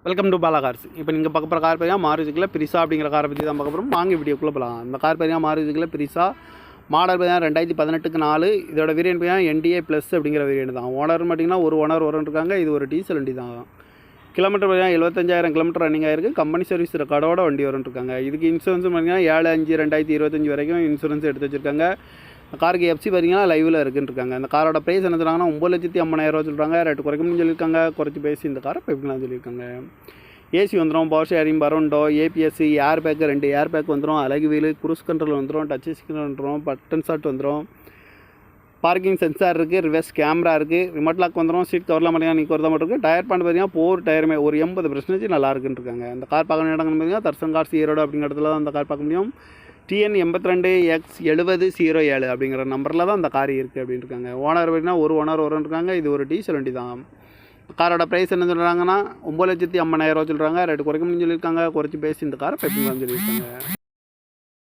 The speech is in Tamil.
Welcome to Bala cars. இப்போ நீங்கள் பார்க்க போகிற கார் பார்த்தீங்கன்னா மாருதிக்குள்ள பிரிசா அப்படிங்கிற காரை பற்றி தான் பார்க்க போகிறோம். வாங்கி வீடியோக்குள்ளே போகலாம். இந்த கார் பார்த்தீங்கன்னா மாருதிக்குள்ள பிரிசா மாடல் பார்த்தீங்கன்னா 2018க்கு 4. இதோட வேரியன்ட் பார்த்தீங்கன்னா NDA ப்ளஸ் அப்படிங்கிற வேரியன்ட் தான். ஓனர் பார்த்தீங்கன்னா ஒரு ஓனர் இருக்காங்க. இது ஒரு டீசல் வண்டி தான். கிலோமீட்டர் பார்த்தீங்கன்னா 75,000 கிலோமீட்டர் ரன்னிங் ஆயிருக்கு. கம்பெனி சர்வீஸ் ரெக்கார்டோட வண்டி இருக்காங்க. இதுக்கு இன்சூரன்ஸ் பார்த்தீங்கன்னா 7/5/2025 வரைக்கும் இன்சூரன்ஸ் எடுத்து வச்சுருக்காங்க. இந்த காருக்கு எஃப்சி பார்த்தீங்கன்னா லைவில் இருக்குன்னு இருக்காங்க. அந்த காரோட ப்ரைஸ் என்ன சொல்கிறாங்கன்னா 9,50,000 சொல்கிறாங்க. ரேட்டு குறைக்கணும்னு சொல்லியிருக்காங்க. குறைச்சி பேசி இந்த காரை பைப்பிங்களாம் சொல்லியிருக்காங்க. ஏசி வந்துடும், பவர் ஷேரிங், பரோண்டோ, ABS, air bag 2 air bag வந்துடும், அழகு வீல், குரூஸ் கண்ட்ரோல் வந்துடும், டச் ஸ்க்ரீன் வந்துடும், பட்டன் ஷாட் வந்துடும், பார்க்கிங் சென்சார் இருக்குது, ரிவர்ஸ் கேமரா இருக்குது, ரிமோட் லாக் வந்துடும், சீட் கவர்லாம் பார்த்தீங்கன்னா நீ தான் மட்டும் இருக்குது. டயர் பாயிண்ட் பார்த்தீங்கன்னா 4 டயருமே ஒரு 80% நல்லா இருக்குன்னு இருக்காங்க. அந்த கார் பார்க்கணும் இடங்கள் பார்த்தீங்கன்னா தர்சன் கார்ஸ் ஈரோடு அப்படிங்கிற இடத்துல தான் அந்த கார் பார்க்க முடியும். TN 82X7007 அப்படிங்கிற நம்பரில் தான் அந்த கார் இருக்குது அப்படின்னு இருக்காங்க. ஓனர் பார்த்தீங்கன்னா ஒரு ஓனர் இருக்காங்க. இது ஒரு டீசல் வண்டி தான். காரோட ப்ரைஸ் என்ன சொல்கிறாங்கன்னா 9,50,000 சொல்கிறாங்க. ரேட்டு குறைக்கணும்னு சொல்லியிருக்காங்க. குறைச்சி பேசி இந்த காரை பெற்றுக்கலாம்னு சொல்லியிருக்காங்க.